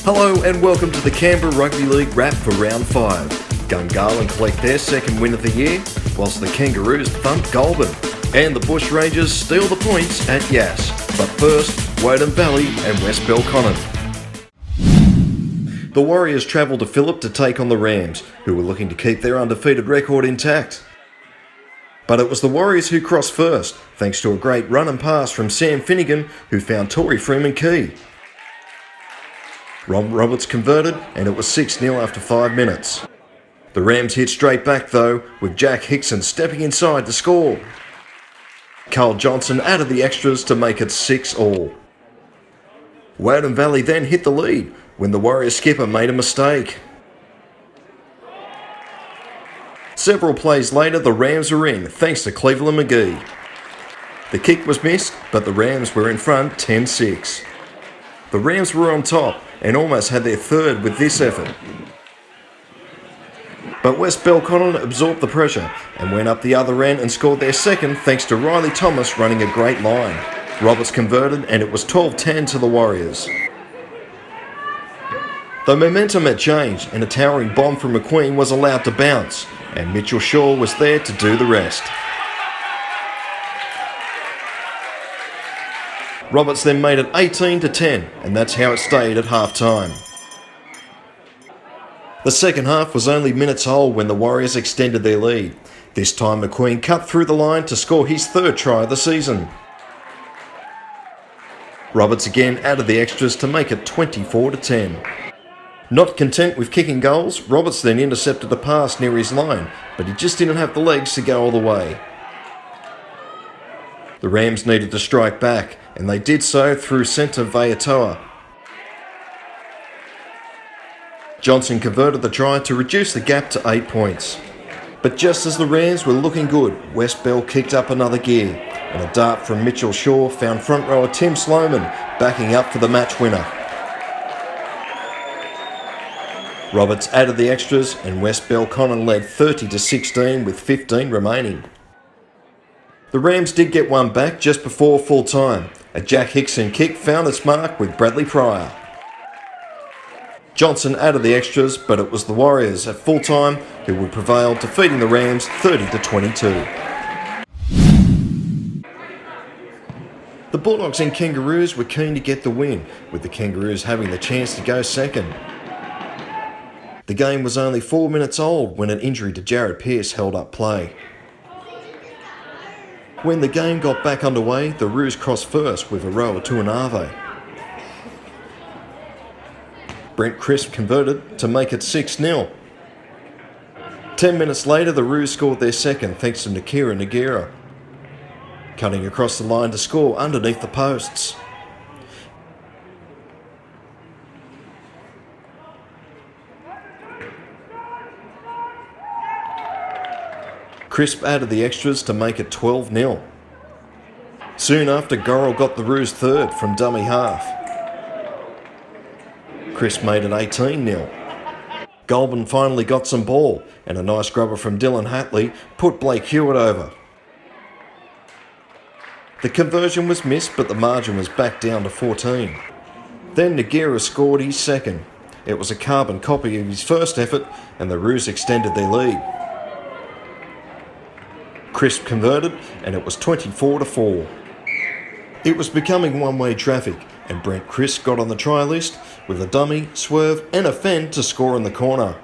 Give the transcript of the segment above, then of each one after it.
Hello and welcome to the Canberra Rugby League wrap for round 5. Gungahlin collect their second win of the year, whilst the Kangaroos thump Goulburn, and the Bushrangers steal the points at Yass. But first, Woden Valley and West Belconnen. The Warriors travelled to Phillip to take on the Rams, who were looking to keep their undefeated record intact. But it was the Warriors who crossed first, thanks to a great run and pass from Sam Finnegan, who found Tory Freeman key. Rob Roberts converted, and it was 6-0 after 5 minutes. The Rams hit straight back though, with Jack Hickson stepping inside to score. Carl Johnson added the extras to make it 6-all. Woden Valley then hit the lead, when the Warriors skipper made a mistake. Several plays later, the Rams were in, thanks to Cleveland McGee. The kick was missed, but the Rams were in front 10-6. The Rams were on top and almost had their third with this effort. But West Belconnen absorbed the pressure and went up the other end and scored their second thanks to Riley Thomas running a great line. Roberts converted and it was 12-10 to the Warriors. The momentum had changed and a towering bomb from McQueen was allowed to bounce, and Mitchell Shaw was there to do the rest. Roberts then made it 18-10, and that's how it stayed at half-time. The second half was only minutes old when the Warriors extended their lead. This time McQueen cut through the line to score his third try of the season. Roberts again added the extras to make it 24-10. Not content with kicking goals, Roberts then intercepted a pass near his line, but he just didn't have the legs to go all the way. The Rams needed to strike back, and they did so through centre Vayatoa. Johnson converted the try to reduce the gap to 8 points. But just as the Rams were looking good, West Bell kicked up another gear, and a dart from Mitchell Shaw found front rower Tim Sloman backing up for the match winner. Roberts added the extras, and West Belconnen led 30-16 with 15 remaining. The Rams did get one back just before full time. A Jack Hickson kick found its mark with Bradley Pryor. Johnson added the extras, but it was the Warriors at full time who would prevail, defeating the Rams 30-22. The Bulldogs and Kangaroos were keen to get the win, with the Kangaroos having the chance to go second. The game was only 4 minutes old when an injury to Jared Pearce held up play. When the game got back underway, the Roos crossed first with a row to an Arvo. Brent Crisp converted to make it 6-0. 10 minutes later, the Roos scored their second thanks to Nakira Nagira, cutting across the line to score underneath the posts. Crisp added the extras to make it 12-0. Soon after, Gorrell got the Roos third from dummy half. Crisp made it 18-0. Goulburn finally got some ball, and a nice grubber from Dylan Hatley put Blake Hewitt over. The conversion was missed, but the margin was back down to 14. Then Nagira scored his second. It was a carbon copy of his first effort, and the Roos extended their lead. Crisp converted, and it was 24-4. It was becoming one-way traffic, and Brent Crisp got on the try list with a dummy, swerve, and a fend to score in the corner.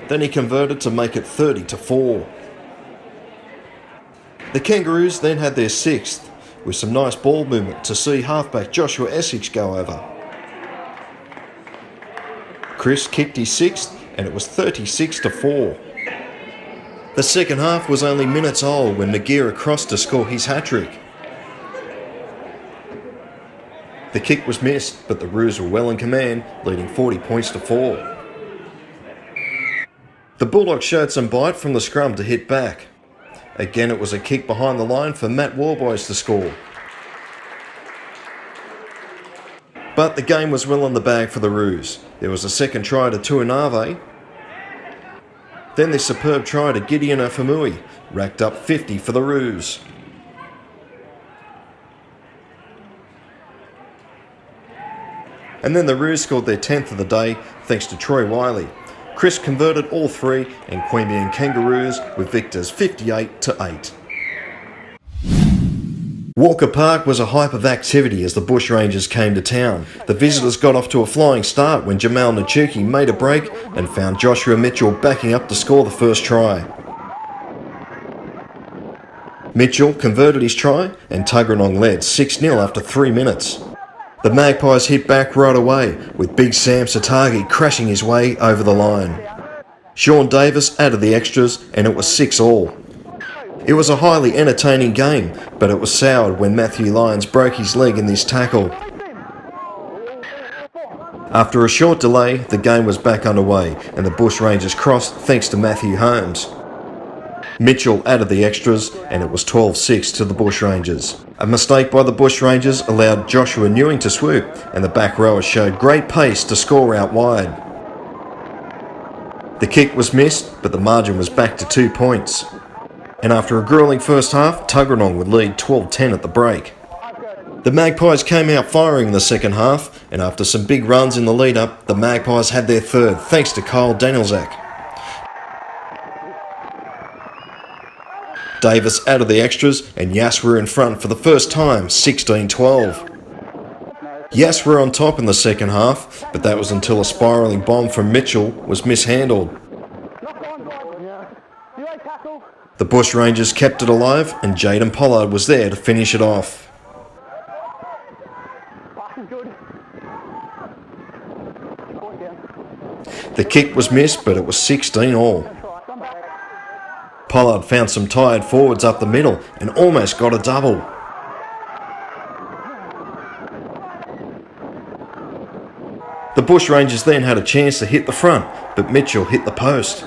Then he converted to make it 30-4. The Kangaroos then had their sixth, with some nice ball movement to see halfback Joshua Essex go over. Crisp kicked his sixth, and it was 36-4. The second half was only minutes old when Nagira crossed to score his hat-trick. The kick was missed, but the Roos were well in command, leading 40 points to 4. The Bulldogs showed some bite from the scrum to hit back. Again, it was a kick behind the line for Matt Warboys to score. But the game was well in the bag for the Roos. There was a second try to Tuanave. Then this superb try to Gideon Afamui racked up 50 for the Roos. And then the Roos scored their 10th of the day thanks to Troy Wiley. Chris converted all three, and Queanbeyan Kangaroos with victors 58-8. Walker Park was a hype of activity as the Bushrangers came to town. The visitors got off to a flying start when Jamal Nachuki made a break and found Joshua Mitchell backing up to score the first try. Mitchell converted his try and Tuggeranong led 6-0 after 3 minutes. The Magpies hit back right away, with Big Sam Satagi crashing his way over the line. Sean Davis added the extras and it was 6-all. It was a highly entertaining game, but it was soured when Matthew Lyons broke his leg in this tackle. After a short delay, the game was back underway and the Bushrangers crossed thanks to Matthew Holmes. Mitchell added the extras and it was 12-6 to the Bushrangers. A mistake by the Bushrangers allowed Joshua Newing to swoop, and the back rowers showed great pace to score out wide. The kick was missed, but the margin was back to 2 points. And after a gruelling first half, Tuggeranong would lead 12-10 at the break. The Magpies came out firing in the second half, and after some big runs in the lead-up, the Magpies had their third thanks to Kyle Danielzak. Davis added the extras and Yass were in front for the first time, 16-12. Yass were on top in the second half, but that was until a spiralling bomb from Mitchell was mishandled. The Bushrangers kept it alive and Jaden Pollard was there to finish it off. The kick was missed, but it was 16-all. Pollard found some tired forwards up the middle and almost got a double. The Bushrangers then had a chance to hit the front, but Mitchell hit the post.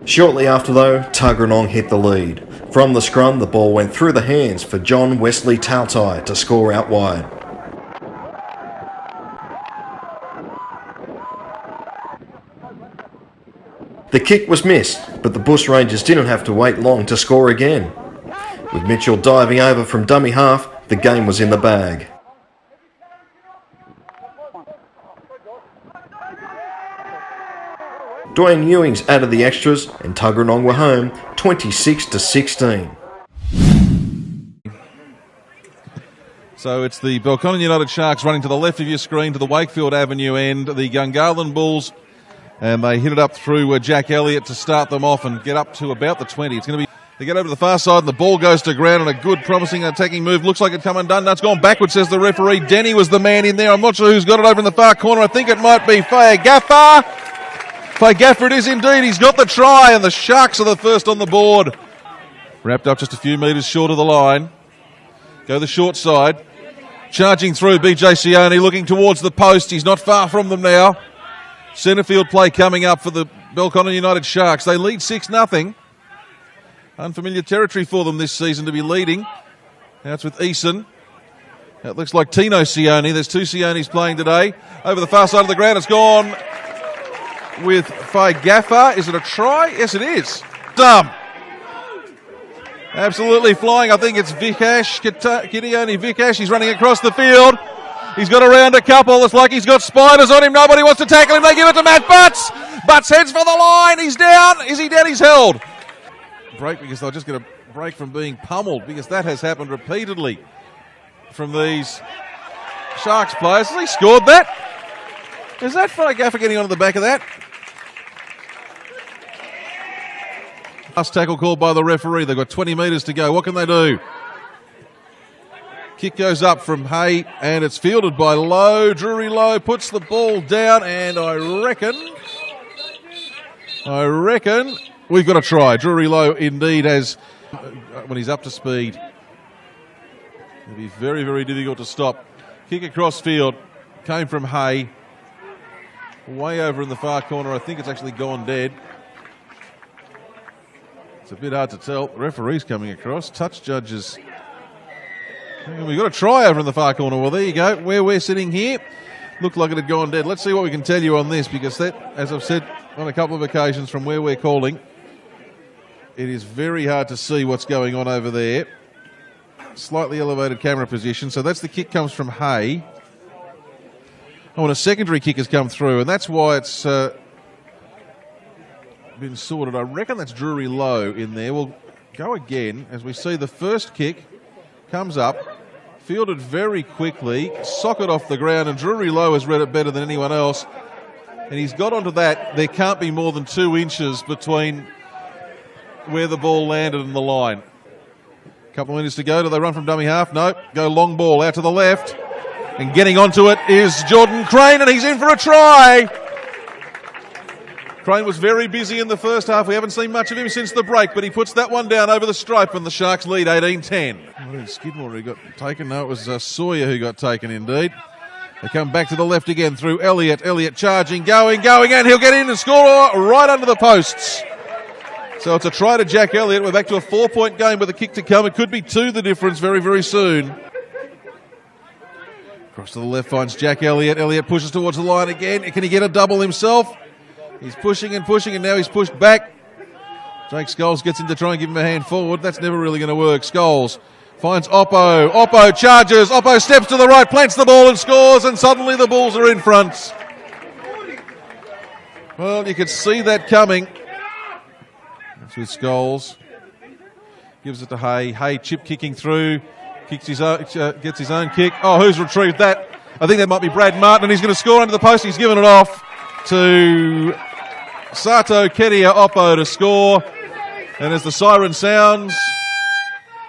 Shortly after though, Tuggeranong hit the lead. From the scrum, the ball went through the hands for John Wesley Tautai to score out wide. The kick was missed, but the Bushrangers didn't have to wait long to score again. With Mitchell diving over from dummy half, the game was in the bag. Dwayne Ewings added the extras and Tuggeranong were home 26-16. So it's the Belconnen United Sharks running to the left of your screen to the Wakefield Avenue end, the Gungahlin Bulls, and they hit it up through Jack Elliott to start them off and get up to about the 20. It's going to be, they get over to the far side and the ball goes to ground and a good promising attacking move. Looks like it come undone. No, it's gone backwards, says the referee. Denny was the man in there. I'm not sure who's got it over in the far corner. I think it might be Faye Gaffer. Faye Gaffer it is indeed. He's got the try and the Sharks are the first on the board. Wrapped up just a few metres short of the line. Go the short side. Charging through BJ Sione looking towards the post. He's not far from them now. Centrefield play coming up for the Belconnen United Sharks. They lead 6-0. Unfamiliar territory for them this season to be leading. Now it's with Eason. It looks like Tino Sione. There's two Siones playing today. Over the far side of the ground, it's gone with Faye Gaffer. Is it a try? Yes, it is. Dumb. Absolutely flying. I think it's Vikash, Gideone Vikash. He's running across the field. He's got around a couple. It's like he's got spiders on him. Nobody wants to tackle him. They give it to Matt Butts. Butts heads for the line. He's down. Is he down? He's held. Break because they'll just get a break from being pummeled because that has happened repeatedly from these Sharks players. Has he scored that? Is that Faye Gaffer getting onto the back of that? Last tackle called by the referee. They've got 20 metres to go. What can they do? Kick goes up from Hay, and it's fielded by Lowe. Drury Lowe puts the ball down, and I reckon we've got a try. Drury Lowe indeed has, when he's up to speed, it'll be very, very difficult to stop. Kick across field, came from Hay. Way over in the far corner. I think it's actually gone dead. It's a bit hard to tell. The referee's coming across. Touch judges. We've got a try over in the far corner. Well, there you go. Where we're sitting here, looked like it had gone dead. Let's see what we can tell you on this, because that, as I've said on a couple of occasions from where we're calling, it is very hard to see what's going on over there. slightly elevated camera position. So that's the kick comes from Hay. Oh, and a secondary kick has come through, and that's why it's been sorted. I reckon that's Drury Lowe in there. We'll go again as we see the first kick comes up, fielded very quickly, socket off the ground, and Drury Lowe has read it better than anyone else. And he's got onto that. There can't be more than 2 inches between where the ball landed and the line. Couple of minutes to go. Do they run from dummy half? Nope. Go long ball out to the left. And getting onto it is Jordan Crane, and he's in for a try. Crane was very busy in the first half. We haven't seen much of him since the break, but he puts that one down over the stripe, and the Sharks lead 18-10. Skidmore who got taken? No, it was Sawyer who got taken indeed. They come back to the left again through Elliott. Elliott charging, going, and he'll get in and score right under the posts. So it's a try to Jack Elliott. We're back to a 4-point game with a kick to come. It could be 2 the difference very, very soon. Across to the left finds Jack Elliott. Elliott pushes towards the line again. Can he get a double himself? He's pushing, and now he's pushed back. Jake Scholes gets in to try and give him a hand forward. That's never really going to work. Scholes finds Oppo. Oppo charges. Oppo steps to the right, plants the ball and scores, and suddenly the Bulls are in front. Well, you could see that coming. That's with Scholes. Gives it to Hay. Hay chip kicking through. Gets his own kick. Oh, who's retrieved that? I think that might be Brad Martin, and he's going to score under the post. He's given it off to Sato Kedia Oppo to score. And as the siren sounds,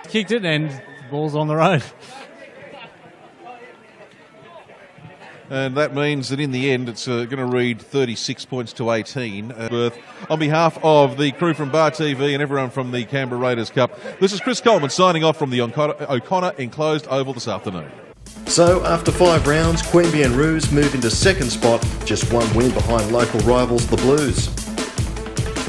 kicked it, and the ball's on the road. And that means that in the end it's going to read 36 points to 18. On behalf of the crew from Bar TV and everyone from the Canberra Raiders Cup, this is Chris Coleman signing off from the O'Connor enclosed oval this afternoon. So, after 5 rounds, Queanbeyan and Roos move into second spot, just 1 win behind local rivals the Blues.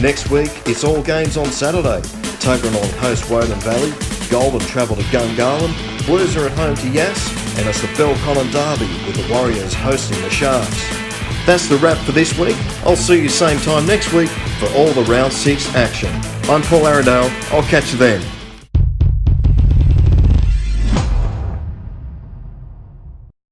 Next week, it's all games on Saturday. Tuggeranong host Woden Valley, Golden travel to Gungahlin, Blues are at home to Yass, and it's the Belconnen derby with the Warriors hosting the Sharks. That's the wrap for this week. I'll see you same time next week for all the Round 6 action. I'm Paul Arundale. I'll catch you then.